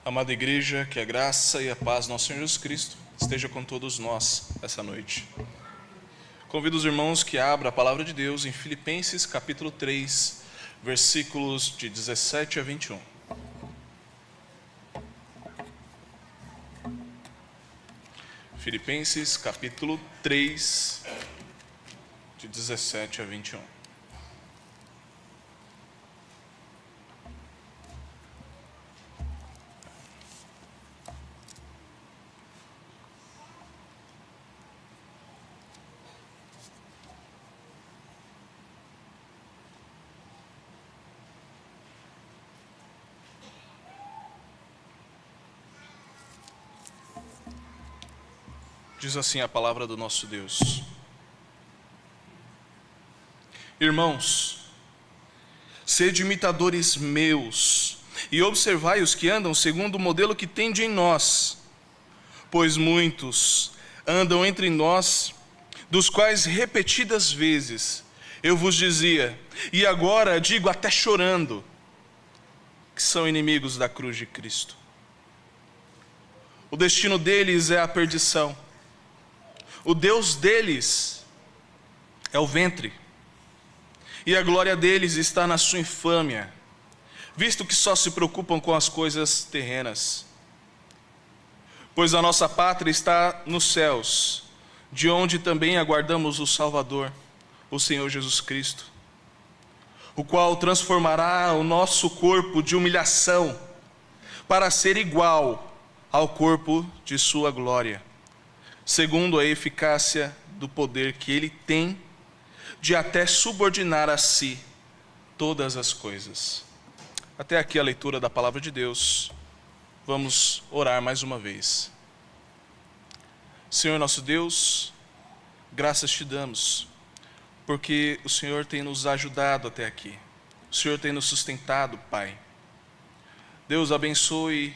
Amada igreja, que a graça e a paz do nosso Senhor Jesus Cristo esteja com todos nós essa noite. Convido os irmãos que abram a palavra de Deus em Filipenses capítulo 3, versículos de 17 a 21. Filipenses capítulo 3, de 17 a 21. Diz assim a palavra do nosso Deus: Irmãos, sede imitadores meus, e observai os que andam segundo o modelo que tende em nós, pois muitos andam entre nós, dos quais repetidas vezes eu vos dizia, e agora digo até chorando, que são inimigos da cruz de Cristo. O destino deles é a perdição. O Deus deles é o ventre, e a glória deles está na sua infâmia, visto que só se preocupam com as coisas terrenas. Pois a nossa pátria está nos céus, de onde também aguardamos o Salvador, o Senhor Jesus Cristo, o qual transformará o nosso corpo de humilhação para ser igual ao corpo de sua glória, segundo a eficácia do poder que Ele tem de até subordinar a si todas as coisas. Até aqui a leitura da palavra de Deus. Vamos orar mais uma vez. Senhor nosso Deus, graças te damos, porque o Senhor tem nos ajudado até aqui. O Senhor tem nos sustentado, Pai. Deus, abençoe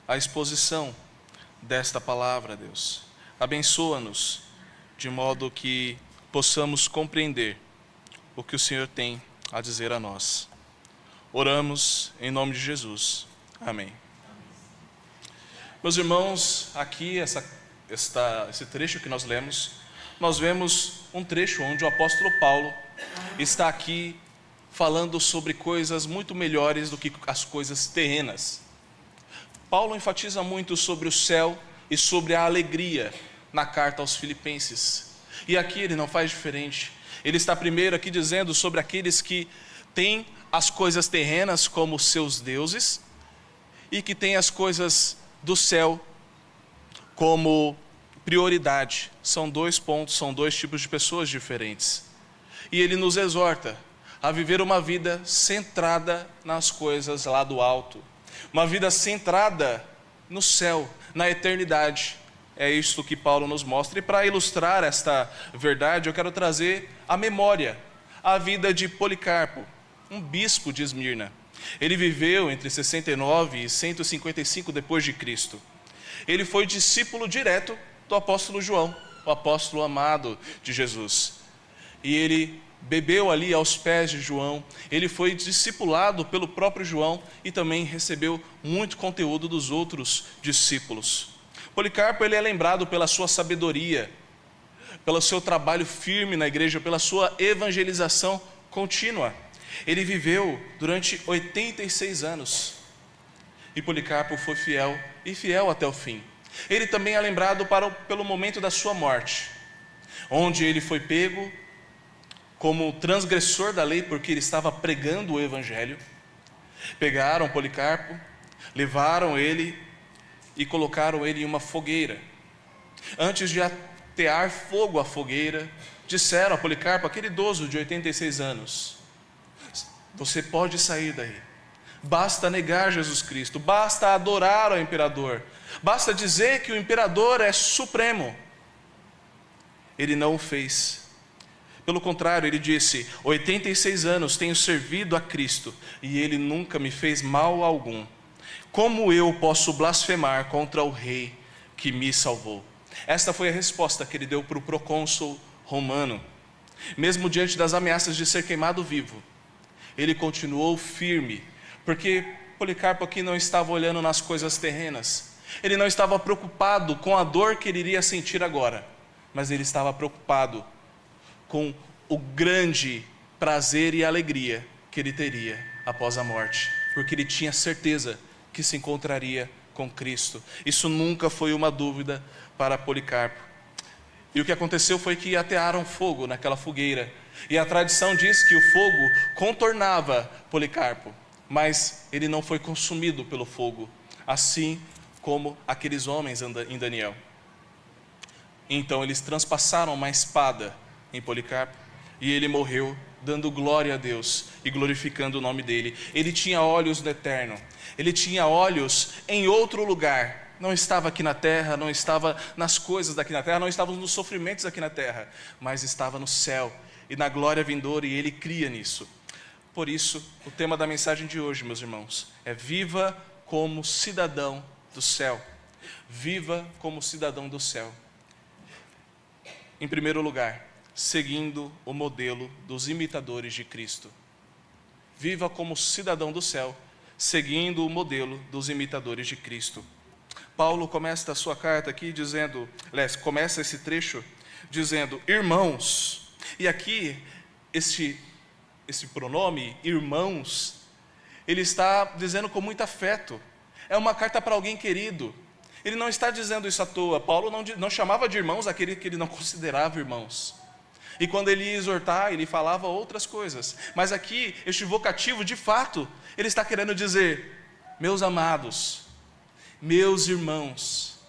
a exposição desta palavra, Deus. Abençoa-nos, de modo que possamos compreender o que o Senhor tem a dizer a nós. Oramos em nome de Jesus. Amém. Meus irmãos, aqui esse trecho que nós lemos, nós vemos um trecho onde o apóstolo Paulo está aqui falando sobre coisas muito melhores do que as coisas terrenas. Paulo enfatiza muito sobre o céu e sobre a alegria na carta aos Filipenses. E aqui ele não faz diferente. Ele está primeiro aqui dizendo sobre aqueles que têm as coisas terrenas como seus deuses e que têm as coisas do céu como prioridade. São dois pontos, são dois tipos de pessoas diferentes. E ele nos exorta a viver uma vida centrada nas coisas lá do alto. Uma vida centrada no céu, na eternidade. É isto que Paulo nos mostra. E para ilustrar esta verdade, eu quero trazer à memória a vida de Policarpo, um bispo de Esmirna. Ele viveu entre 69 e 155 depois de Cristo. Ele foi discípulo direto do apóstolo João, o apóstolo amado de Jesus. E ele bebeu ali aos pés de João. Ele foi discipulado pelo próprio João e também recebeu muito conteúdo dos outros discípulos. Policarpo, ele é lembrado pela sua sabedoria, pelo seu trabalho firme na igreja, pela sua evangelização contínua. Ele viveu durante 86 anos. E Policarpo foi fiel, e fiel até o fim. Ele também é lembrado pelo momento da sua morte, onde ele foi pego como transgressor da lei, porque ele estava pregando o evangelho. Pegaram Policarpo, levaram ele e colocaram ele em uma fogueira. Antes de atear fogo à fogueira, disseram a Policarpo, aquele idoso de 86 anos, você pode sair daí. Basta negar Jesus Cristo, basta adorar ao imperador, basta dizer que o imperador é supremo. Ele não o fez. Pelo contrário, ele disse, 86 anos tenho servido a Cristo e ele nunca me fez mal algum. Como eu posso blasfemar contra o rei que me salvou? Esta foi a resposta que ele deu para o procônsul romano. Mesmo diante das ameaças de ser queimado vivo, ele continuou firme, porque Policarpo aqui não estava olhando nas coisas terrenas. Ele não estava preocupado com a dor que ele iria sentir agora, mas ele estava preocupado com o grande prazer e alegria que ele teria após a morte, porque ele tinha certeza que se encontraria com Cristo. Isso nunca foi uma dúvida para Policarpo. E o que aconteceu foi que atearam fogo naquela fogueira, e a tradição diz que o fogo contornava Policarpo, mas ele não foi consumido pelo fogo, assim como aqueles homens em Daniel. Então eles transpassaram uma espada em Policarpo, e ele morreu dando glória a Deus e glorificando o nome dele. Ele tinha olhos no eterno, ele tinha olhos em outro lugar. Não estava aqui na terra, não estava nas coisas daqui na terra, não estava nos sofrimentos aqui na terra, mas estava no céu e na glória vindoura, e ele cria nisso. Por isso, o tema da mensagem de hoje, meus irmãos, é viva como cidadão do céu. Viva como cidadão do céu. Em primeiro lugar, seguindo o modelo dos imitadores de Cristo. Viva como cidadão do céu, seguindo o modelo dos imitadores de Cristo. Paulo começa a sua carta aqui dizendo, começa esse trecho dizendo, irmãos. E aqui, esse pronome, irmãos, ele está dizendo com muito afeto. É uma carta para alguém querido. Ele não está dizendo isso à toa. Paulo não chamava de irmãos aquele que ele não considerava irmãos. E quando ele ia exortar, ele falava outras coisas. Mas aqui, este vocativo, de fato, ele está querendo dizer, meus amados, meus irmãos.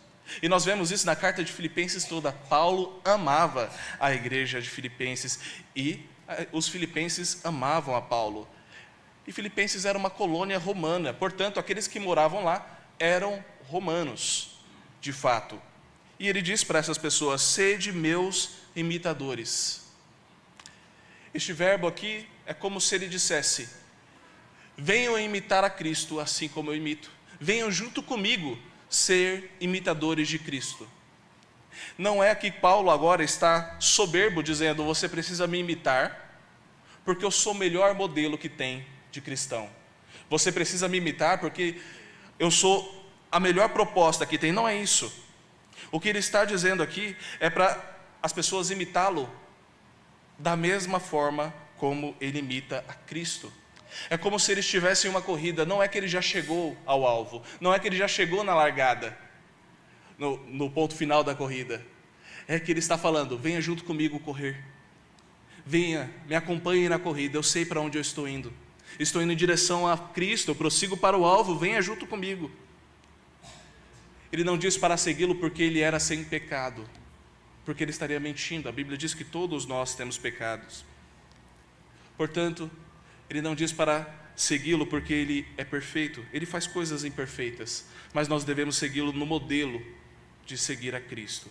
E nós vemos isso na carta de Filipenses toda. Paulo amava a igreja de Filipenses e os filipenses amavam a Paulo. E Filipenses era uma colônia romana, portanto, aqueles que moravam lá eram romanos, de fato. E ele diz para essas pessoas, sede meus imitadores. Este verbo aqui é como se ele dissesse, venham imitar a Cristo assim como eu imito. Venham junto comigo ser imitadores de Cristo. Não é que Paulo agora está soberbo dizendo, você precisa me imitar, porque eu sou o melhor modelo que tem de cristão. Você precisa me imitar porque eu sou a melhor proposta que tem. Não é isso. O que ele está dizendo aqui é para as pessoas imitá-lo da mesma forma como ele imita a Cristo. É como se ele estivesse em uma corrida. Não é que ele já chegou ao alvo, não é que ele já chegou na largada, no ponto final da corrida. É que ele está falando, venha junto comigo correr. Venha, me acompanhe na corrida, eu sei para onde eu estou indo. Estou indo em direção a Cristo, eu prossigo para o alvo, venha junto comigo. Ele não diz para segui-lo porque ele era sem pecado, porque ele estaria mentindo. A Bíblia diz que todos nós temos pecados. Portanto, ele não diz para segui-lo porque ele é perfeito. Ele faz coisas imperfeitas, mas nós devemos segui-lo no modelo de seguir a Cristo.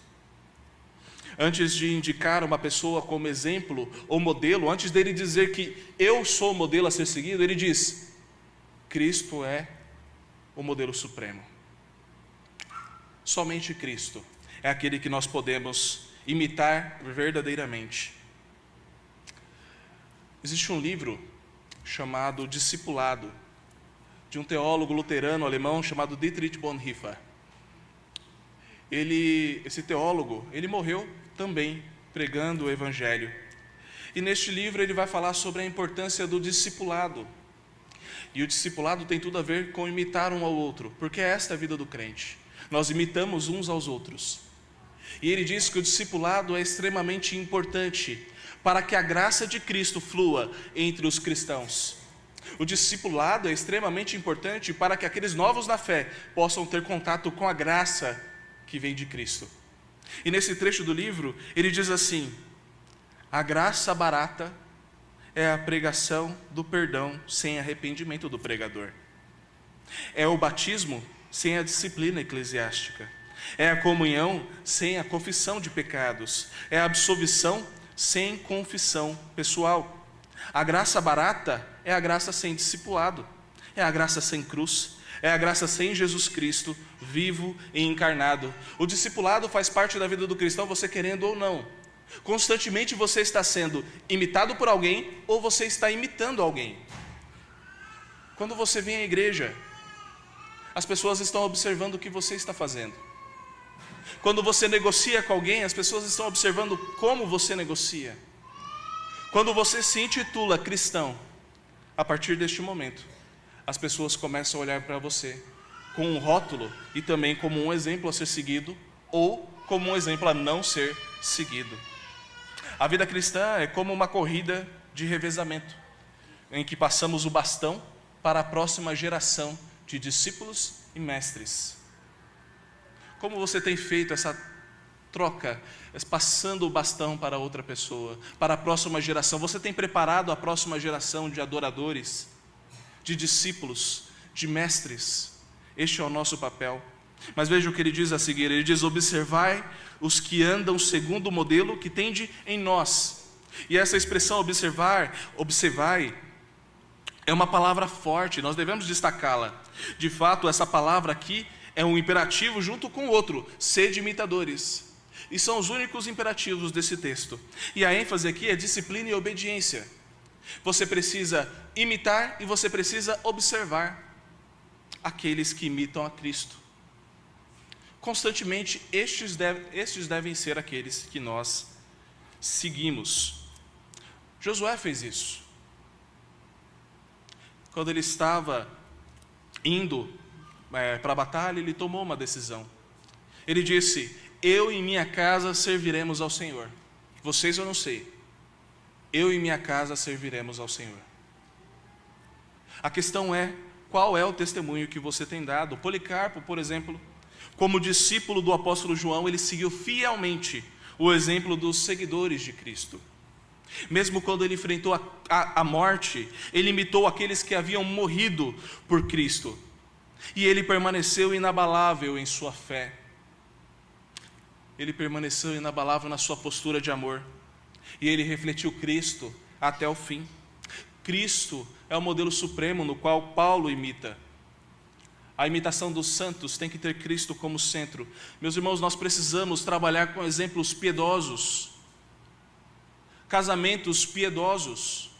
Antes de indicar uma pessoa como exemplo ou modelo, antes dele dizer que eu sou o modelo a ser seguido, ele diz, Cristo é o modelo supremo. Somente Cristo é aquele que nós podemos imitar verdadeiramente. Existe um livro chamado Discipulado, de um teólogo luterano alemão chamado Dietrich Bonhoeffer. Esse teólogo, ele morreu também pregando o Evangelho. E neste livro ele vai falar sobre a importância do discipulado. E o discipulado tem tudo a ver com imitar um ao outro, porque é esta a vida do crente. Nós imitamos uns aos outros. E ele diz que o discipulado é extremamente importante para que a graça de Cristo flua entre os cristãos. O discipulado é extremamente importante para que aqueles novos na fé possam ter contato com a graça que vem de Cristo. E nesse trecho do livro, ele diz assim, a graça barata é a pregação do perdão sem arrependimento do pregador. É o batismo sem a disciplina eclesiástica. É a comunhão sem a confissão de pecados. É a absolvição sem confissão pessoal. A graça barata é a graça sem discipulado. É a graça sem cruz. É a graça sem Jesus Cristo, vivo e encarnado. O discipulado faz parte da vida do cristão, você querendo ou não. Constantemente você está sendo imitado por alguém ou você está imitando alguém. Quando você vem à igreja, as pessoas estão observando o que você está fazendo. Quando você negocia com alguém, as pessoas estão observando como você negocia. Quando você se intitula cristão, a partir deste momento, as pessoas começam a olhar para você com um rótulo e também como um exemplo a ser seguido ou como um exemplo a não ser seguido. A vida cristã é como uma corrida de revezamento, em que passamos o bastão para a próxima geração de discípulos e mestres. Como você tem feito essa troca, passando o bastão para outra pessoa, para a próxima geração? Você tem preparado a próxima geração de adoradores, de discípulos, de mestres? Este é o nosso papel. Mas veja o que ele diz a seguir, ele diz: observai os que andam segundo o modelo que tende em nós. E essa expressão observai, é uma palavra forte, nós devemos destacá-la. De fato, essa palavra aqui é um imperativo junto com o outro: sede imitadores. E são os únicos imperativos desse texto. E a ênfase aqui é disciplina e obediência. Você precisa imitar e você precisa observar aqueles que imitam a Cristo. Constantemente, estes devem ser aqueles que nós seguimos. Josué fez isso. Quando ele estava indo para a batalha, ele tomou uma decisão. Ele disse: eu e minha casa serviremos ao Senhor. Vocês eu não sei. Eu e minha casa serviremos ao Senhor. A questão é, qual é o testemunho que você tem dado? Policarpo, por exemplo, como discípulo do apóstolo João, ele seguiu fielmente o exemplo dos seguidores de Cristo. Mesmo quando ele enfrentou a morte, ele imitou aqueles que haviam morrido por Cristo. E ele permaneceu inabalável em sua fé. Ele permaneceu inabalável na sua postura de amor. E ele refletiu Cristo até o fim. Cristo é o modelo supremo no qual Paulo imita. A imitação dos santos tem que ter Cristo como centro. Meus irmãos, nós precisamos trabalhar com exemplos piedosos. Casamentos piedosos.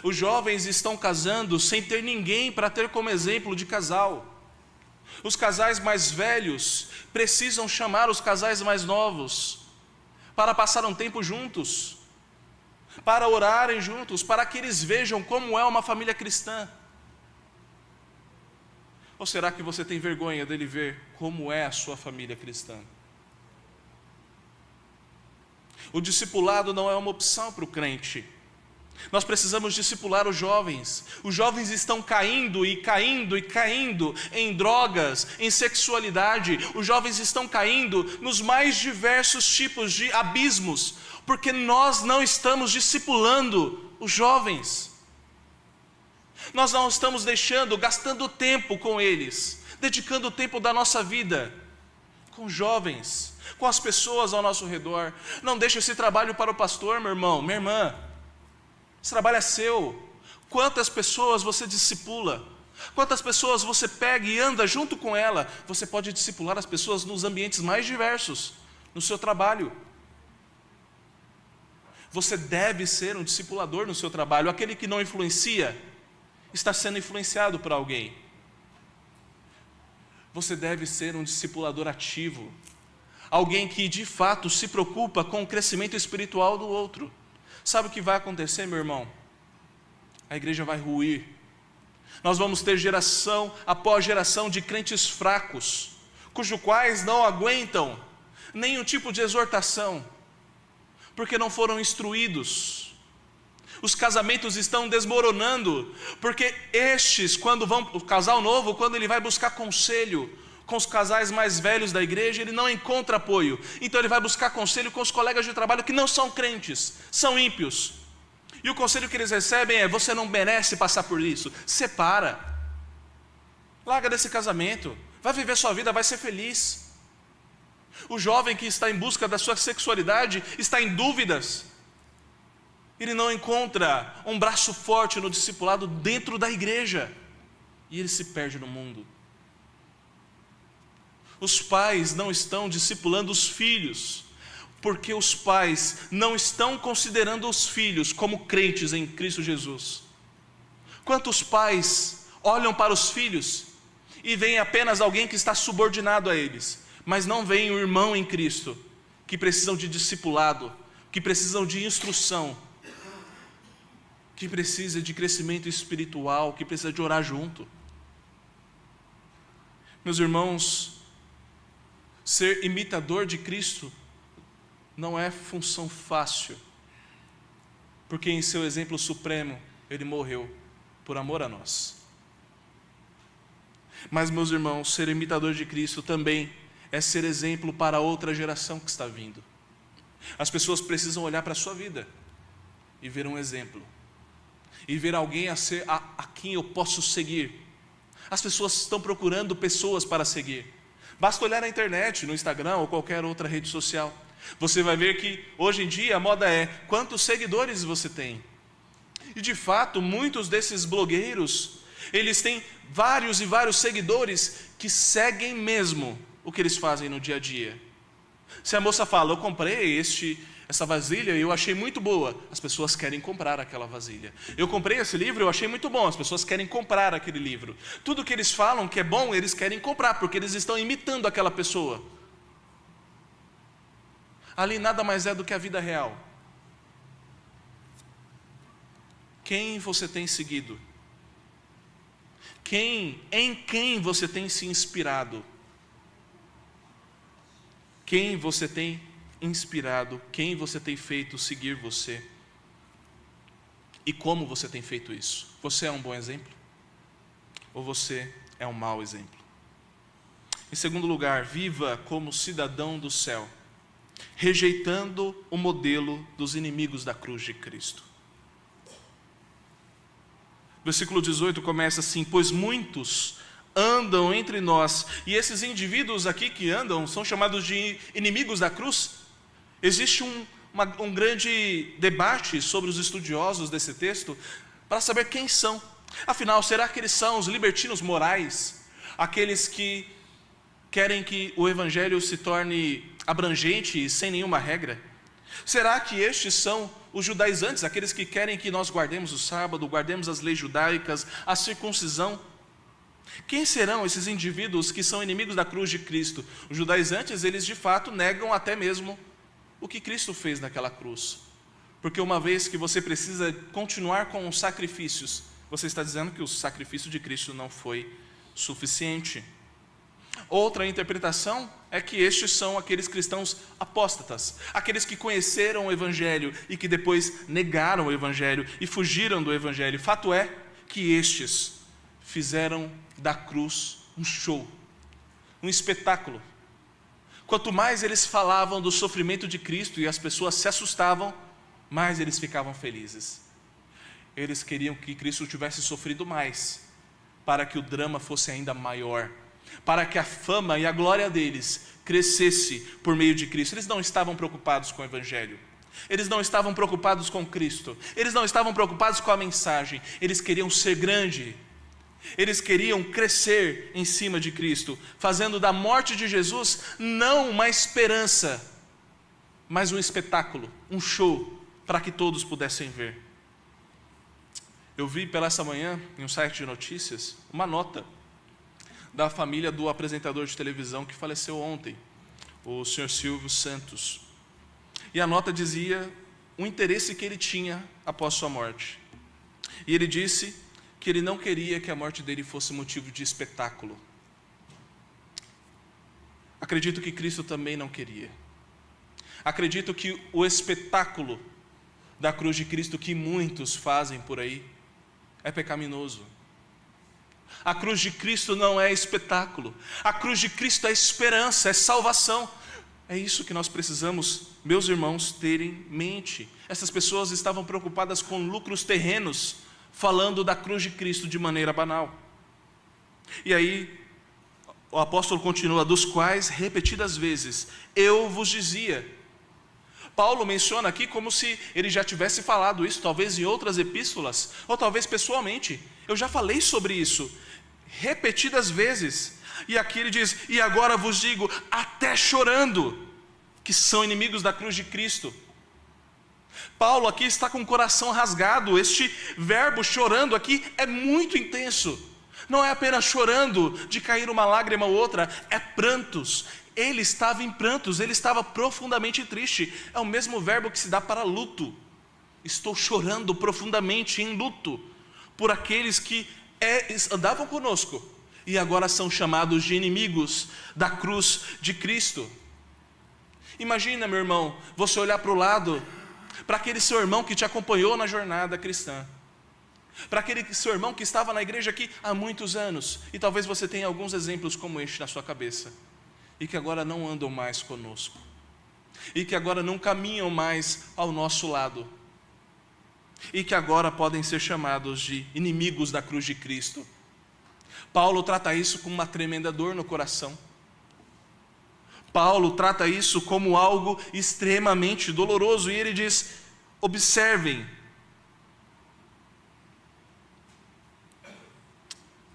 Os jovens estão casando sem ter ninguém para ter como exemplo de casal. Os casais mais velhos precisam chamar os casais mais novos para passar um tempo juntos, para orarem juntos, para que eles vejam como é uma família cristã. Ou será que você tem vergonha dele ver como é a sua família cristã? O discipulado não é uma opção para o crente. Nós precisamos discipular os jovens. Os jovens estão caindo e caindo e caindo em drogas, em sexualidade. Os jovens estão caindo nos mais diversos tipos de abismos, porque nós não estamos discipulando os jovens. Nós não estamos gastando tempo com eles, dedicando o tempo da nossa vida com jovens, com as pessoas ao nosso redor. Não deixe esse trabalho para o pastor, meu irmão, minha irmã. Esse trabalho é seu. Quantas pessoas você discipula? Quantas pessoas você pega e anda junto com ela? Você pode discipular as pessoas nos ambientes mais diversos, no seu trabalho. Você deve ser um discipulador no seu trabalho. Aquele que não influencia está sendo influenciado por alguém. Você deve ser um discipulador ativo, alguém que de fato se preocupa com o crescimento espiritual do outro. Sabe o que vai acontecer, meu irmão? A igreja vai ruir. Nós vamos ter geração após geração de crentes fracos, cujos quais não aguentam nenhum tipo de exortação, porque não foram instruídos. Os casamentos estão desmoronando, porque o casal novo, quando ele vai buscar conselho com os casais mais velhos da igreja, ele não encontra apoio. Então ele vai buscar conselho com os colegas de trabalho que não são crentes, são ímpios. E o conselho que eles recebem é: você não merece passar por isso, separa. Larga desse casamento, vai viver sua vida, vai ser feliz. O jovem que está em busca da sua sexualidade está em dúvidas. Ele não encontra um braço forte no discipulado dentro da igreja, e ele se perde no mundo. Os pais não estão discipulando os filhos, porque os pais não estão considerando os filhos como crentes em Cristo Jesus. Quantos pais olham para os filhos e veem apenas alguém que está subordinado a eles, mas não veem o irmão em Cristo, que precisam de discipulado, que precisam de instrução, que precisa de crescimento espiritual, que precisa de orar junto. Meus irmãos, ser imitador de Cristo não é função fácil, porque em seu exemplo supremo, Ele morreu por amor a nós. Mas, meus irmãos, ser imitador de Cristo também é ser exemplo para outra geração que está vindo. As pessoas precisam olhar para a sua vida e ver um exemplo, e ver alguém a quem eu posso seguir. As pessoas estão procurando pessoas para seguir. Basta olhar na internet, no Instagram ou qualquer outra rede social. Você vai ver que hoje em dia a moda é quantos seguidores você tem. E de fato, muitos desses blogueiros, eles têm vários e vários seguidores que seguem mesmo o que eles fazem no dia a dia. Se a moça fala, eu comprei essa vasilha e eu achei muito boa, as pessoas querem comprar aquela vasilha. Eu comprei esse livro, eu achei muito bom, as pessoas querem comprar aquele livro. Tudo que eles falam que é bom, eles querem comprar, porque eles estão imitando aquela pessoa. Ali nada mais é do que a vida real. Quem você tem seguido? Em quem você tem se inspirado? Quem você tem inspirado? Quem você tem feito seguir você? E como você tem feito isso? Você é um bom exemplo? Ou você é um mau exemplo? Em segundo lugar, viva como cidadão do céu, rejeitando o modelo dos inimigos da cruz de Cristo. Versículo 18 começa assim: pois muitos andam entre nós, e esses indivíduos aqui que andam são chamados de inimigos da cruz. Existe um grande debate sobre os estudiosos desse texto para saber quem são. Afinal, será que eles são os libertinos morais, aqueles que querem que o evangelho se torne abrangente e sem nenhuma regra? Será que estes são os judaizantes, aqueles que querem que nós guardemos o sábado, guardemos as leis judaicas, a circuncisão? Quem serão esses indivíduos que são inimigos da cruz de Cristo? Os judaizantes, eles de fato negam até mesmo o que Cristo fez naquela cruz. Porque uma vez que você precisa continuar com os sacrifícios, você está dizendo que o sacrifício de Cristo não foi suficiente. Outra interpretação é que estes são aqueles cristãos apóstatas, aqueles que conheceram o Evangelho e que depois negaram o Evangelho e fugiram do Evangelho. Fato é que estes fizeram da cruz um show, um espetáculo. Quanto mais eles falavam do sofrimento de Cristo e as pessoas se assustavam, mais eles ficavam felizes. Eles queriam que Cristo tivesse sofrido mais, para que o drama fosse ainda maior, para que a fama e a glória deles crescesse por meio de Cristo. Eles não estavam preocupados com o Evangelho, eles não estavam preocupados com Cristo, eles não estavam preocupados com a mensagem, eles queriam ser grande, eles queriam crescer em cima de Cristo, fazendo da morte de Jesus não uma esperança, mas um espetáculo, um show, para que todos pudessem ver. Eu vi pela essa manhã, em um site de notícias, uma nota da família do apresentador de televisão que faleceu ontem, o Sr. Silvio Santos. E a nota dizia o interesse que ele tinha após sua morte. E ele disse que ele não queria que a morte dele fosse motivo de espetáculo. Acredito que Cristo também não queria. Acredito que o espetáculo da cruz de Cristo que muitos fazem por aí é pecaminoso. A cruz de Cristo não é espetáculo. A cruz de Cristo é esperança, é salvação. É isso que nós precisamos, meus irmãos, ter em mente. Essas pessoas estavam preocupadas com lucros terrenos, falando da cruz de Cristo de maneira banal. E aí, o apóstolo continua, dos quais repetidas vezes eu vos dizia. Paulo menciona aqui como se ele já tivesse falado isso, talvez em outras epístolas, ou talvez pessoalmente. Eu já falei sobre isso, repetidas vezes. E aqui ele diz, e agora vos digo, até chorando, que são inimigos da cruz de Cristo. Paulo aqui está com o coração rasgado. Este verbo chorando aqui é muito intenso. Não é apenas chorando de cair uma lágrima ou outra, é prantos. Ele estava em prantos, ele estava profundamente triste. É o mesmo verbo que se dá para luto. Estou chorando profundamente em luto por aqueles que andavam conosco e agora são chamados de inimigos da cruz de Cristo. Imagina, meu irmão, você olhar para o lado, para aquele seu irmão que te acompanhou na jornada cristã, para aquele seu irmão que estava na igreja aqui há muitos anos, e talvez você tenha alguns exemplos como este na sua cabeça, e que agora não andam mais conosco, e que agora não caminham mais ao nosso lado, e que agora podem ser chamados de inimigos da cruz de Cristo. Paulo trata isso com uma tremenda dor no coração. Paulo trata isso como algo extremamente doloroso, e ele diz: observem,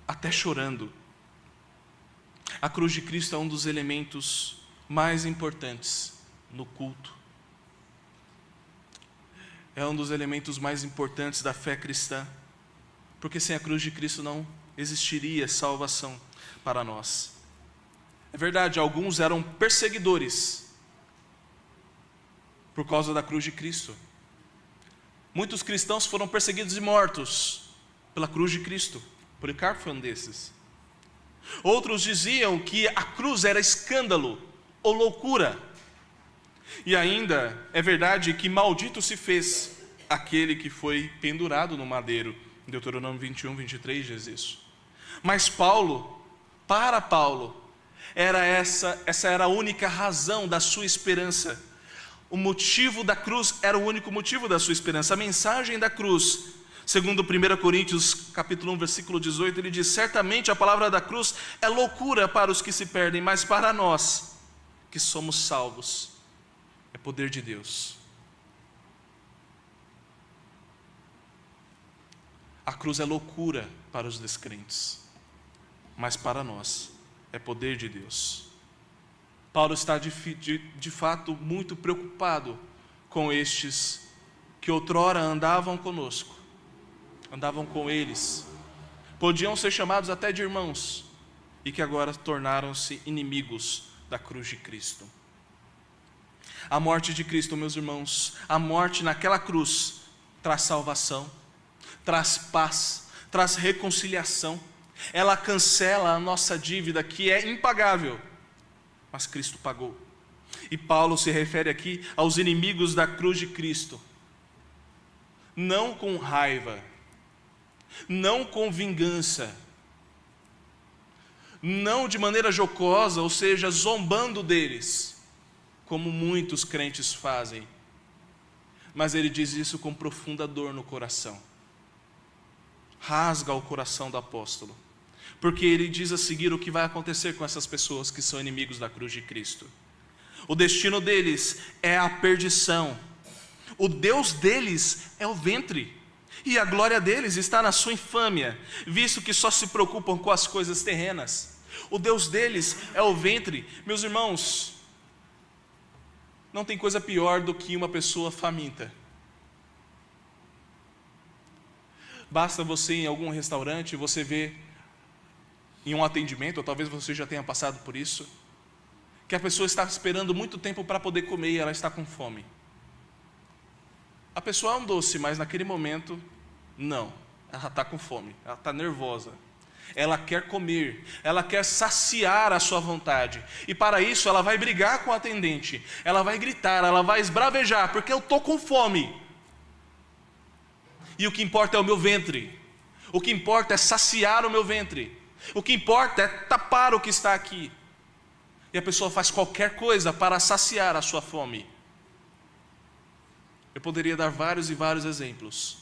até chorando. A cruz de Cristo é um dos elementos mais importantes no culto. É um dos elementos mais importantes da fé cristã, porque sem a cruz de Cristo não existiria salvação para nós. É verdade, alguns eram perseguidores por causa da cruz de Cristo. Muitos cristãos foram perseguidos e mortos pela cruz de Cristo. Policarpo foi um desses. Outros diziam que a cruz era escândalo ou loucura. E ainda é verdade que maldito se fez aquele que foi pendurado no madeiro. Em Deuteronômio 21, 23 diz isso. Mas para Paulo, essa era a única razão da sua esperança. O motivo da cruz era o único motivo da sua esperança. A mensagem da cruz, segundo 1 Coríntios capítulo 1, versículo 18, ele diz: certamente a palavra da cruz é loucura para os que se perdem, mas para nós, que somos salvos, é poder de Deus. A cruz é loucura para os descrentes, mas para nós é poder de Deus. Paulo está de fato muito preocupado com estes que outrora andavam conosco, andavam com eles, podiam ser chamados até de irmãos, e que agora tornaram-se inimigos da cruz de Cristo. A morte de Cristo, meus irmãos, a morte naquela cruz traz salvação, traz paz, traz reconciliação. Ela cancela a nossa dívida que é impagável, mas Cristo pagou. E Paulo se refere aqui aos inimigos da cruz de Cristo, não com raiva, não com vingança, não de maneira jocosa, ou seja, zombando deles, como muitos crentes fazem, mas ele diz isso com profunda dor no coração. Rasga o coração do apóstolo, porque ele diz a seguir o que vai acontecer com essas pessoas que são inimigos da cruz de Cristo. O destino deles é a perdição, o Deus deles é o ventre, e a glória deles está na sua infâmia, visto que só se preocupam com as coisas terrenas. O Deus deles é o ventre. Meus irmãos, não tem coisa pior do que uma pessoa faminta. Basta você ir em algum restaurante, você ver em um atendimento, ou talvez você já tenha passado por isso, que a pessoa está esperando muito tempo para poder comer e ela está com fome. A pessoa é um doce, mas naquele momento, não, ela está com fome, ela está nervosa, ela quer comer, ela quer saciar a sua vontade, e para isso ela vai brigar com o atendente, ela vai gritar, ela vai esbravejar, porque eu estou com fome, e o que importa é o meu ventre, o que importa é saciar o meu ventre, o que importa é tapar o que está aqui, e a pessoa faz qualquer coisa para saciar a sua fome. Eu poderia dar vários e vários exemplos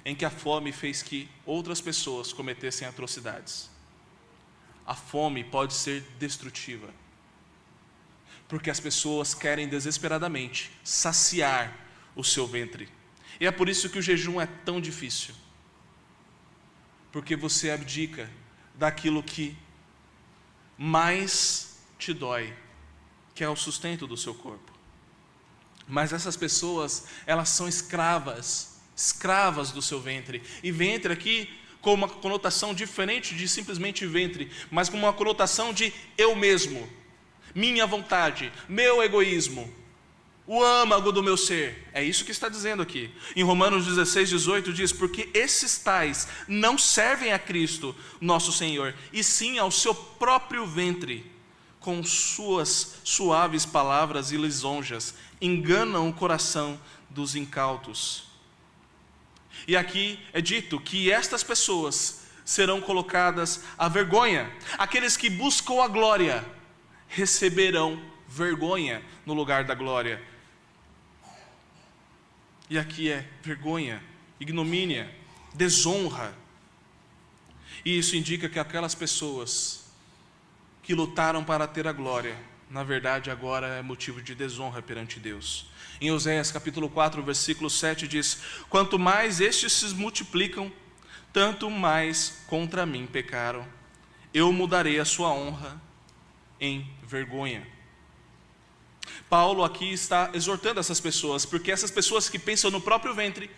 em que a fome fez que outras pessoas cometessem atrocidades. A fome pode ser destrutiva, porque as pessoas querem desesperadamente saciar o seu ventre. E é por isso que o jejum é tão difícil, porque você abdica daquilo que mais te dói, que é o sustento do seu corpo. Mas essas pessoas, elas são escravas do seu ventre. E ventre aqui com uma conotação diferente de simplesmente ventre, mas com uma conotação de eu mesmo, minha vontade, meu egoísmo, o âmago do meu ser. É isso que está dizendo aqui. Em Romanos 16:18 diz: porque esses tais não servem a Cristo, nosso Senhor, e sim ao seu próprio ventre, com suas suaves palavras e lisonjas, enganam o coração dos incautos. E aqui é dito que estas pessoas serão colocadas à vergonha. Aqueles que buscam a glória receberão vergonha no lugar da glória. E aqui é vergonha, ignomínia, desonra. E isso indica que aquelas pessoas que lutaram para ter a glória, na verdade agora é motivo de desonra perante Deus. Em Oséias capítulo 4, versículo 7 diz: quanto mais estes se multiplicam, tanto mais contra mim pecaram. Eu mudarei a sua honra em vergonha. Paulo aqui está exortando essas pessoas, porque essas pessoas que pensam no próprio ventre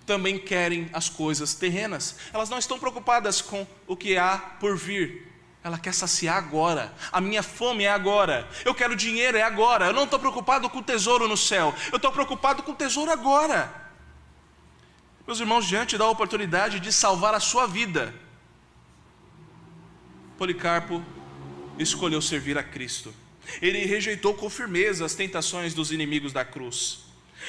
também querem as coisas terrenas. Elas não estão preocupadas com o que há por vir. Ela quer saciar agora. A minha fome é agora. Eu quero dinheiro, é agora. Eu não estou preocupado com o tesouro no céu. Eu estou preocupado com o tesouro agora. Meus irmãos, diante da oportunidade de salvar a sua vida, Policarpo escolheu servir a Cristo. Ele rejeitou com firmeza as tentações dos inimigos da cruz.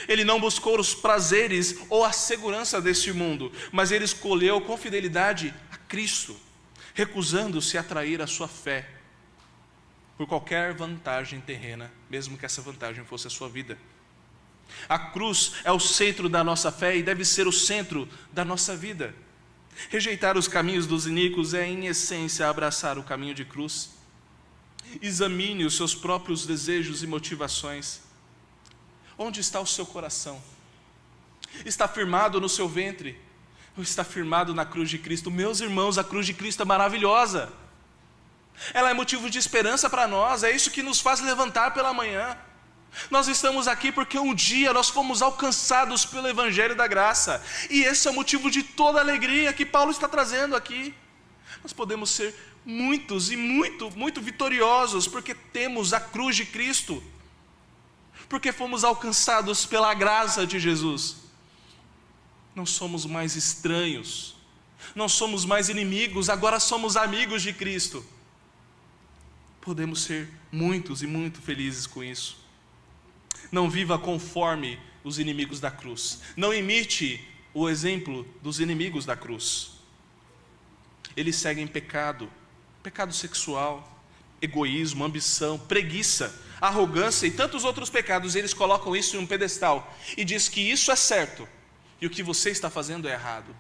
Ele não buscou os prazeres ou a segurança deste mundo, mas ele escolheu com fidelidade a Cristo, recusando-se a trair a sua fé por qualquer vantagem terrena, mesmo que essa vantagem fosse a sua vida. A cruz é o centro da nossa fé e deve ser o centro da nossa vida. Rejeitar os caminhos dos iníquos é, em essência, abraçar o caminho de cruz. Examine os seus próprios desejos e motivações. Onde está o seu coração? Está firmado no seu ventre? Ou está firmado na cruz de Cristo? Meus irmãos, a cruz de Cristo é maravilhosa. Ela é motivo de esperança para nós. É isso que nos faz levantar pela manhã. Nós estamos aqui porque um dia nós fomos alcançados pelo Evangelho da Graça. E esse é o motivo de toda a alegria que Paulo está trazendo aqui. Nós podemos ser muitos e muito vitoriosos porque temos a cruz de Cristo, porque fomos alcançados pela graça de Jesus. Não somos mais estranhos, não somos mais inimigos, agora somos amigos de Cristo. Podemos ser muitos e muito felizes com isso. Não viva conforme os inimigos da cruz, não imite o exemplo dos inimigos da cruz. Eles seguem pecado sexual, egoísmo, ambição, preguiça, arrogância e tantos outros pecados. Eles colocam isso em um pedestal e diz que isso é certo e o que você está fazendo é errado.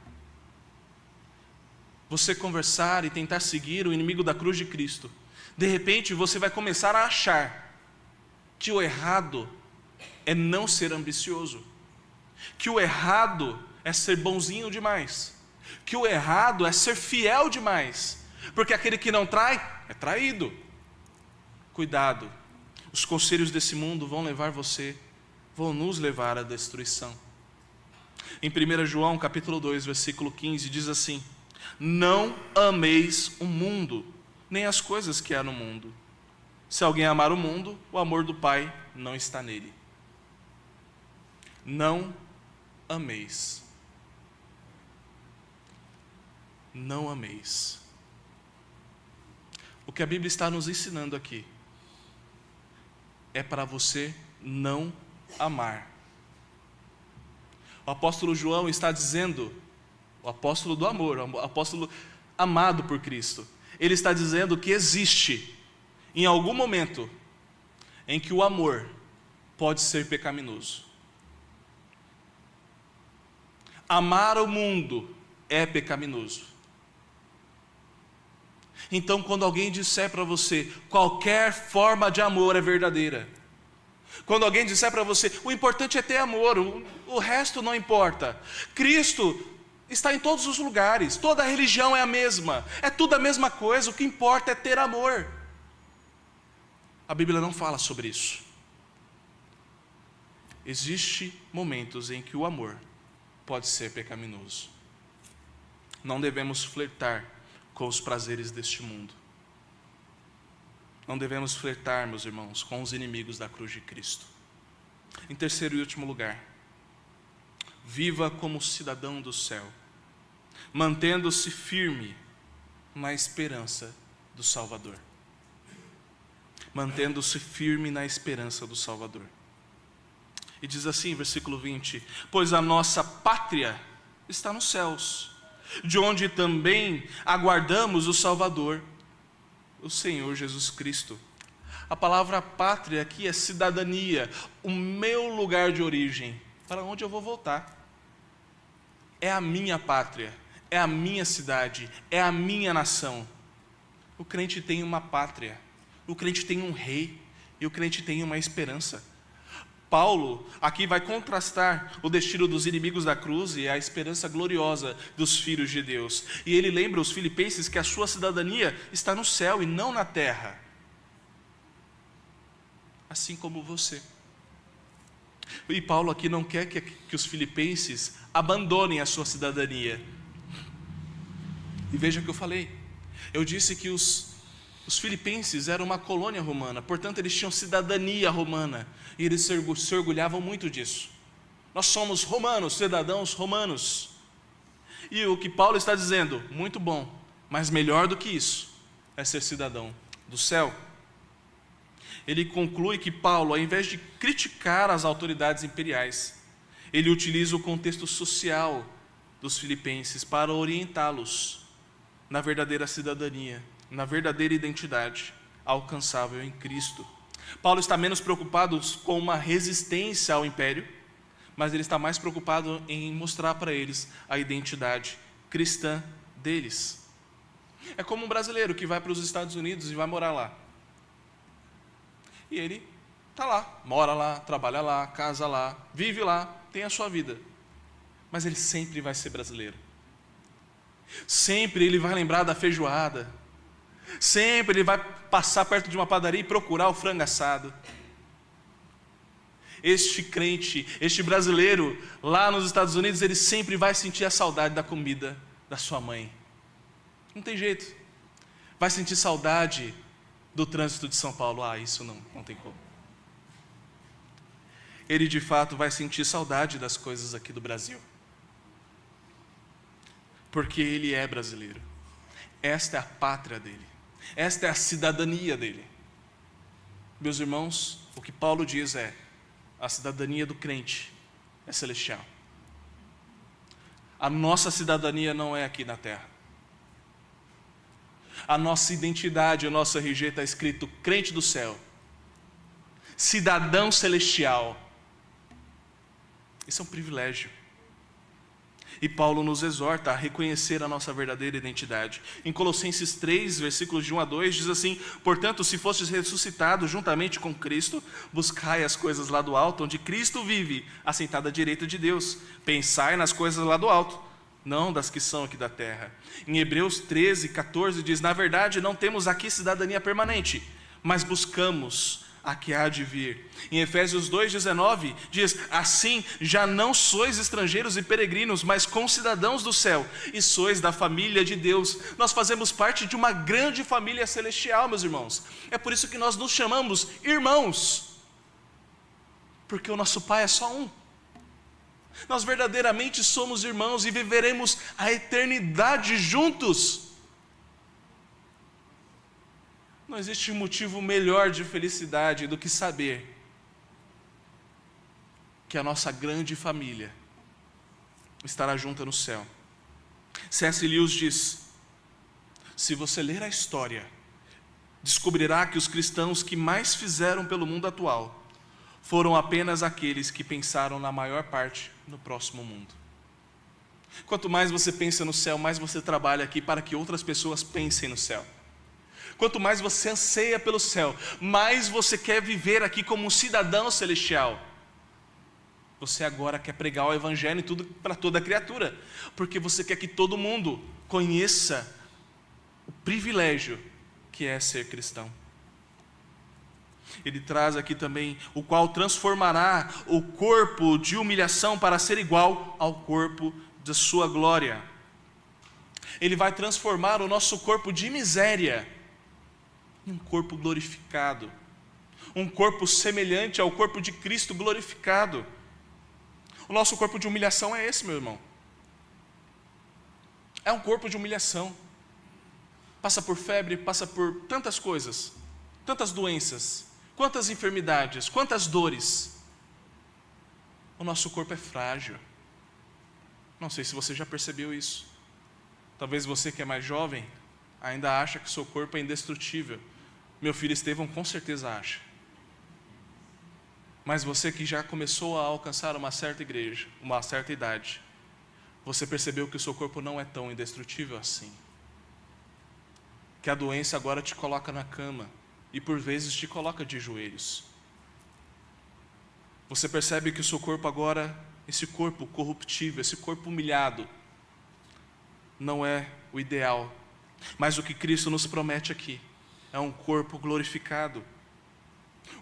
Você conversar e tentar seguir o inimigo da cruz de Cristo, de repente você vai começar a achar que o errado é não ser ambicioso, que o errado é ser bonzinho demais, que o errado é ser fiel demais, porque aquele que não trai é traído. Cuidado, os conselhos desse mundo vão nos levar à destruição. Em 1 João capítulo 2, versículo 15 diz assim: não ameis o mundo, nem as coisas que há no mundo. Se alguém amar o mundo, o amor do Pai não está nele. Não ameis. Não ameis. O que a Bíblia está nos ensinando aqui é para você não amar. O apóstolo João está dizendo, o apóstolo do amor, o apóstolo amado por Cristo, ele está dizendo que existe em algum momento em que o amor pode ser pecaminoso. Amar o mundo é pecaminoso. Então, quando alguém disser para você, qualquer forma de amor é verdadeira, quando alguém disser para você, o importante é ter amor, o resto não importa, Cristo está em todos os lugares, toda a religião é a mesma, é tudo a mesma coisa, o que importa é ter amor. A Bíblia não fala sobre isso. Existem momentos em que o amor pode ser pecaminoso. não devemos flertar com os prazeres deste mundo. Não devemos flertar, meus irmãos, com os inimigos da cruz de Cristo. Em terceiro e último lugar, viva como cidadão do céu, mantendo-se firme na esperança do Salvador. Mantendo-se firme na esperança do Salvador. E diz assim, versículo 20: pois a nossa pátria está nos céus, de onde também aguardamos o Salvador, o Senhor Jesus Cristo. A palavra pátria aqui é cidadania, o meu lugar de origem, para onde eu vou voltar. É a minha pátria, é a minha cidade, é a minha nação. O crente tem uma pátria, o crente tem um rei, e o crente tem uma esperança. Paulo aqui vai contrastar o destino dos inimigos da cruz e a esperança gloriosa dos filhos de Deus. E ele lembra os filipenses que a sua cidadania está no céu e não na terra. Assim como você. E Paulo aqui não quer que os filipenses abandonem a sua cidadania. E veja o que eu falei. Eu disse que os filipenses eram uma colônia romana, portanto eles tinham cidadania romana. E eles se orgulhavam muito disso. Nós somos romanos, cidadãos romanos. E o que Paulo está dizendo, muito bom, mas melhor do que isso, é ser cidadão do céu. Ele conclui que Paulo, ao invés de criticar as autoridades imperiais, ele utiliza o contexto social dos filipenses para orientá-los na verdadeira cidadania, na verdadeira identidade alcançável em Cristo. Paulo está menos preocupado com uma resistência ao império, mas ele está mais preocupado em mostrar para eles a identidade cristã deles. É como um brasileiro que vai para os Estados Unidos e vai morar lá. E ele está lá, mora lá, trabalha lá, casa lá, vive lá, tem a sua vida. Mas ele sempre vai ser brasileiro. Sempre ele vai lembrar da feijoada. Sempre ele vai passar perto de uma padaria e procurar o frango assado. Este crente, este brasileiro, lá nos Estados Unidos, ele sempre vai sentir a saudade da comida da sua mãe. Não tem jeito. Vai sentir saudade do trânsito de São Paulo. Isso não tem como. Ele de fato vai sentir saudade das coisas aqui do Brasil. Porque ele é brasileiro. Esta é a pátria dele. Esta é a cidadania dele. Meus irmãos, o que Paulo diz é: a cidadania do crente é celestial. A nossa cidadania não é aqui na terra. A nossa identidade, o nosso RG está escrito crente do céu, cidadão celestial. Isso é um privilégio. E Paulo nos exorta a reconhecer a nossa verdadeira identidade. Em Colossenses 3, versículos de 1 a 2, diz assim: portanto, se fostes ressuscitados juntamente com Cristo, buscai as coisas lá do alto, onde Cristo vive, assentado à direita de Deus. Pensai nas coisas lá do alto, não das que são aqui da terra. Em Hebreus 13, 14 diz: na verdade não temos aqui cidadania permanente, mas buscamos a que há de vir. Em Efésios 2,19 diz: assim já não sois estrangeiros e peregrinos, mas concidadãos do céu, e sois da família de Deus. Nós fazemos parte de uma grande família celestial, meus irmãos. É por isso que nós nos chamamos irmãos, porque o nosso Pai é só um. Nós verdadeiramente somos irmãos e viveremos a eternidade juntos. Não existe motivo melhor de felicidade do que saber que a nossa grande família estará junta no céu. C.S. Lewis diz: se você ler a história, descobrirá que os cristãos que mais fizeram pelo mundo atual foram apenas aqueles que pensaram na maior parte no próximo mundo. Quanto mais você pensa no céu, mais você trabalha aqui para que outras pessoas pensem no céu. Quanto mais você anseia pelo céu, mais você quer viver aqui como um cidadão celestial. Você agora quer pregar o evangelho para toda criatura, porque você quer que todo mundo conheça o privilégio que é ser cristão. Ele traz aqui também: o qual transformará o corpo de humilhação para ser igual ao corpo de sua glória. Ele vai transformar o nosso corpo de miséria em um corpo glorificado, um corpo semelhante ao corpo de Cristo glorificado. O nosso corpo de humilhação é esse, meu irmão. É um corpo de humilhação. Passa por febre, passa por tantas coisas, tantas doenças, quantas enfermidades, quantas dores. O nosso corpo é frágil. Não sei se você já percebeu isso. Talvez você que é mais jovem ainda acha que o seu corpo é indestrutível. Meu filho Estevão com certeza acha. Mas você que já começou a alcançar uma certa igreja, uma certa idade, você percebeu que o seu corpo não é tão indestrutível assim. Que a doença agora te coloca na cama e por vezes te coloca de joelhos. Você percebe que o seu corpo agora, esse corpo corruptível, esse corpo humilhado, não é o ideal. Mas o que Cristo nos promete aqui é um corpo glorificado,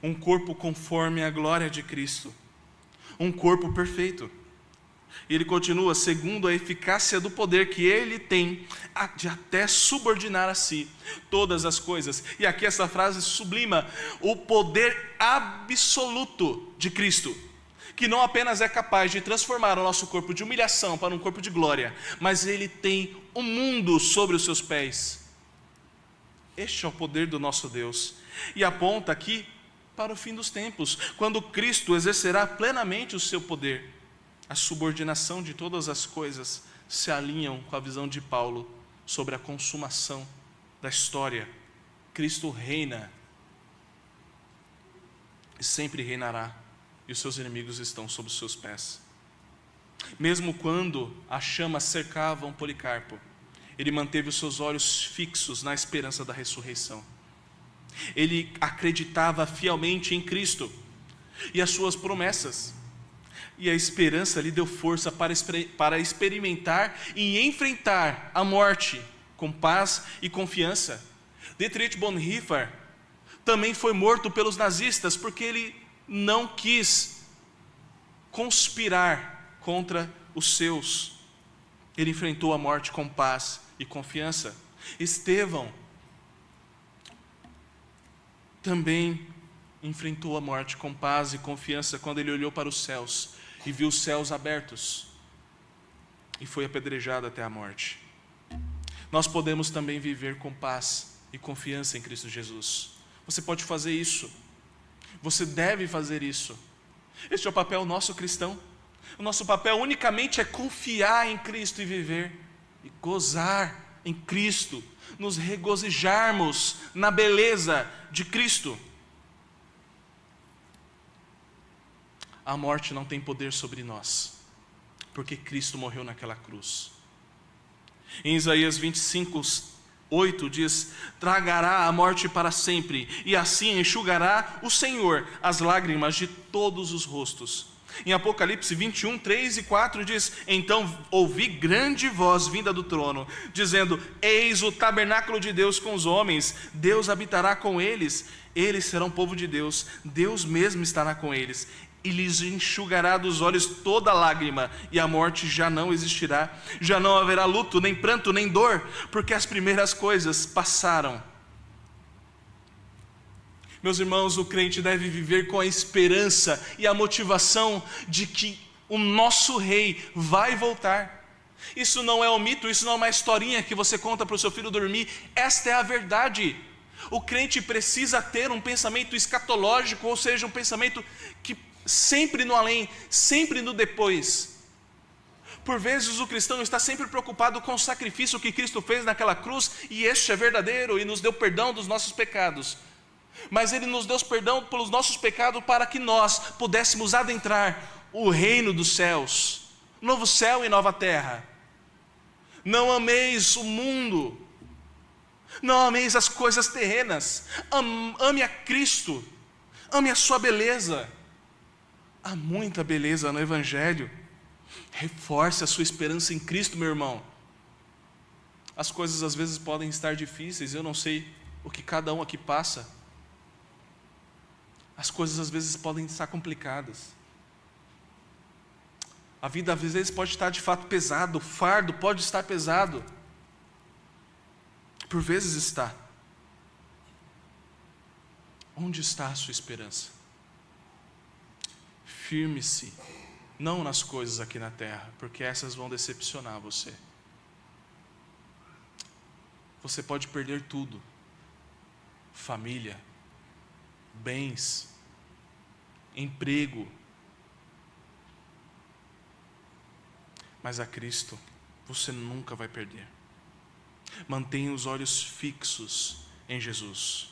um corpo conforme a glória de Cristo, um corpo perfeito. E ele continua, segundo a eficácia do poder que ele tem de até subordinar a si todas as coisas. E aqui essa frase sublima o poder absoluto de Cristo, que não apenas é capaz de transformar o nosso corpo de humilhação para um corpo de glória, mas ele tem o mundo sobre os seus pés. Este é o poder do nosso Deus. E aponta aqui para o fim dos tempos, quando Cristo exercerá plenamente o seu poder. A subordinação de todas as coisas se alinham com a visão de Paulo sobre a consumação da história. Cristo reina e sempre reinará, e os seus inimigos estão sob os seus pés. Mesmo quando as chamas cercavam Policarpo, ele manteve os seus olhos fixos na esperança da ressurreição. Ele acreditava fielmente em Cristo e as suas promessas. E a esperança lhe deu força para experimentar e enfrentar a morte com paz e confiança. Dietrich Bonhoeffer também foi morto pelos nazistas porque ele não quis conspirar contra os seus. Ele enfrentou a morte com paz e confiança. Estevão também enfrentou a morte com paz e confiança quando ele olhou para os céus e viu os céus abertos e foi apedrejado até a morte. Nós podemos também viver com paz e confiança em Cristo Jesus. Você pode fazer isso. Você deve fazer isso. Este é o papel nosso cristão. O nosso papel unicamente é confiar em Cristo e viver e gozar em Cristo, nos regozijarmos na beleza de Cristo. A morte não tem poder sobre nós, porque Cristo morreu naquela cruz. Em Isaías 25:8 diz: tragará a morte para sempre, e assim enxugará o Senhor as lágrimas de todos os rostos. Em Apocalipse 21:3 e 4 diz: então ouvi grande voz vinda do trono, dizendo: eis o tabernáculo de Deus com os homens, Deus habitará com eles, eles serão povo de Deus, Deus mesmo estará com eles, e lhes enxugará dos olhos toda lágrima, e a morte já não existirá, já não haverá luto, nem pranto, nem dor, porque as primeiras coisas passaram. Meus irmãos, o crente deve viver com a esperança e a motivação de que o nosso rei vai voltar. Isso não é um mito, isso não é uma historinha que você conta para o seu filho dormir, esta é a verdade. O crente precisa ter um pensamento escatológico, ou seja, um pensamento que sempre no além, sempre no depois. Por vezes o cristão está sempre preocupado com o sacrifício que Cristo fez naquela cruz, e este é verdadeiro e nos deu perdão dos nossos pecados. Mas Ele nos deu perdão pelos nossos pecados para que nós pudéssemos adentrar o reino dos céus, novo céu e nova terra. Não ameis o mundo, não ameis as coisas terrenas, ame a Cristo, ame a sua beleza. Há muita beleza no Evangelho. Reforce a sua esperança em Cristo, meu irmão. As coisas às vezes podem estar difíceis, eu não sei o que cada um aqui passa. As coisas às vezes podem estar complicadas. A vida às vezes pode estar de fato pesado, o fardo pode estar pesado. Por vezes está. Onde está a sua esperança? Firme-se, não nas coisas aqui na terra, porque essas vão decepcionar você. Você pode perder tudo: família, bens, emprego. Mas a Cristo você nunca vai perder. Mantenha os olhos fixos em Jesus.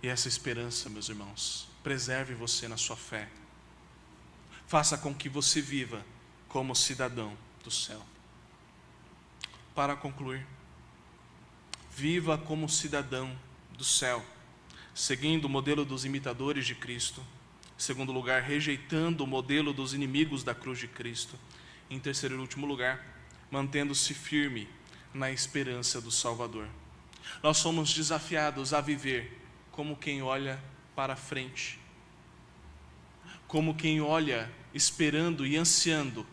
E essa esperança, meus irmãos, preserve você na sua fé. Faça com que você viva como cidadão do céu. Para concluir, viva como cidadão do céu, seguindo o modelo dos imitadores de Cristo. Em segundo lugar, rejeitando o modelo dos inimigos da cruz de Cristo. Em terceiro e último lugar, mantendo-se firme na esperança do Salvador. Nós somos desafiados a viver como quem olha para frente, como quem olha esperando e ansiando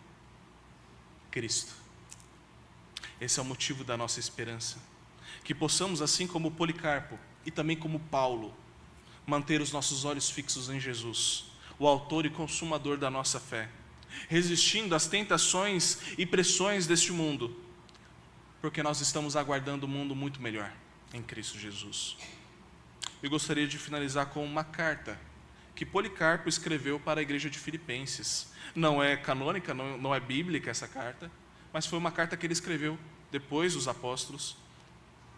Cristo. Esse é o motivo da nossa esperança. Que possamos, assim como Policarpo e também como Paulo, manter os nossos olhos fixos em Jesus, o autor e consumador da nossa fé, resistindo às tentações e pressões deste mundo, porque nós estamos aguardando um mundo muito melhor em Cristo Jesus. Eu gostaria de finalizar com uma carta que Policarpo escreveu para a igreja de Filipenses. Não é canônica, não é bíblica essa carta, mas foi uma carta que ele escreveu depois dos apóstolos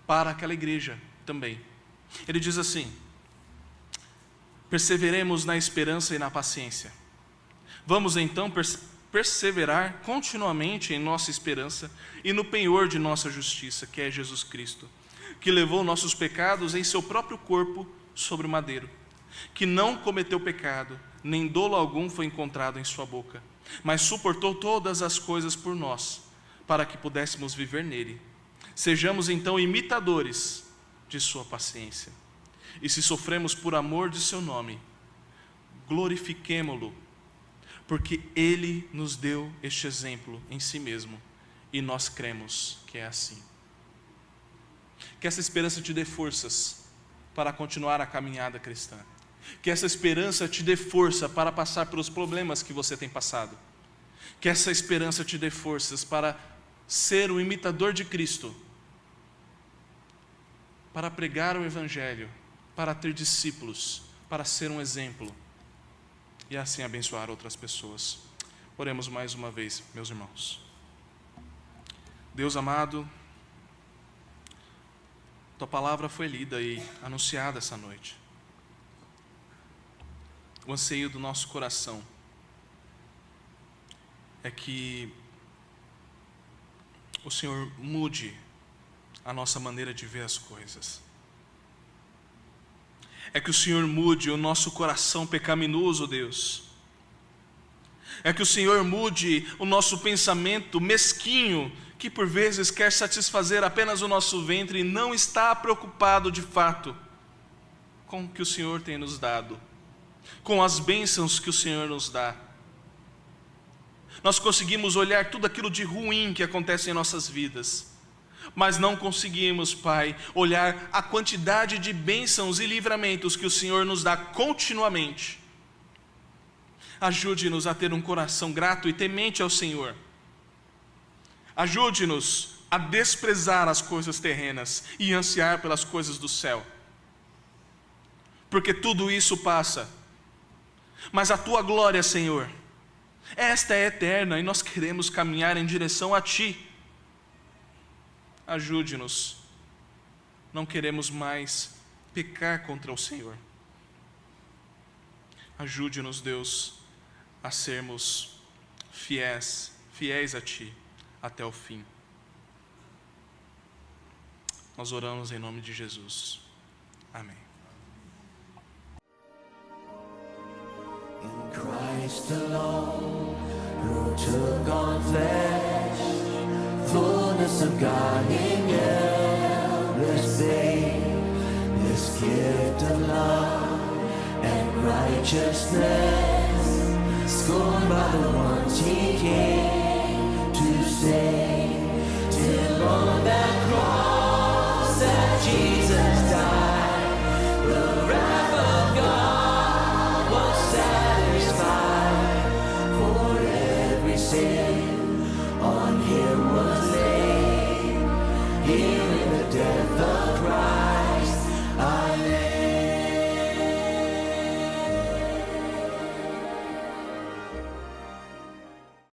para aquela igreja também. Ele diz assim: perseveremos na esperança e na paciência. Vamos então perseverar continuamente em nossa esperança e no penhor de nossa justiça, que é Jesus Cristo, que levou nossos pecados em seu próprio corpo sobre o madeiro, que não cometeu pecado, nem dolo algum foi encontrado em sua boca, mas suportou todas as coisas por nós, para que pudéssemos viver nele. Sejamos então imitadores de sua paciência. E se sofremos por amor de seu nome, glorifiquemo-lo, porque ele nos deu este exemplo em si mesmo, e nós cremos que é assim. Que essa esperança te dê forças para continuar a caminhada cristã. Que essa esperança te dê força para passar pelos problemas que você tem passado. Que essa esperança te dê forças para ser um imitador de Cristo, para pregar o Evangelho, para ter discípulos, para ser um exemplo e assim abençoar outras pessoas. Oremos mais uma vez, meus irmãos. Deus amado, Tua palavra foi lida e anunciada essa noite. O anseio do nosso coração é que o Senhor mude a nossa maneira de ver as coisas. É que o Senhor mude o nosso coração pecaminoso, Deus. É que o Senhor mude o nosso pensamento mesquinho, que por vezes quer satisfazer apenas o nosso ventre e não está preocupado de fato com o que o Senhor tem nos dado, com as bênçãos que o Senhor nos dá. Nós conseguimos olhar tudo aquilo de ruim que acontece em nossas vidas, mas não conseguimos, Pai, olhar a quantidade de bênçãos e livramentos que o Senhor nos dá continuamente. Ajude-nos a ter um coração grato e temente ao Senhor. Ajude-nos a desprezar as coisas terrenas e ansiar pelas coisas do céu, porque tudo isso passa, mas a Tua glória, Senhor, esta é eterna e nós queremos caminhar em direção a Ti. Ajude-nos, não queremos mais pecar contra o Senhor. Ajude-nos, Deus, a sermos fiéis a Ti até o fim. Nós oramos em nome de Jesus. Amém. In Christ alone, who took on flesh, fullness of God in endless babe, this gift of love and righteousness, scorned by the ones He came to save. here in the death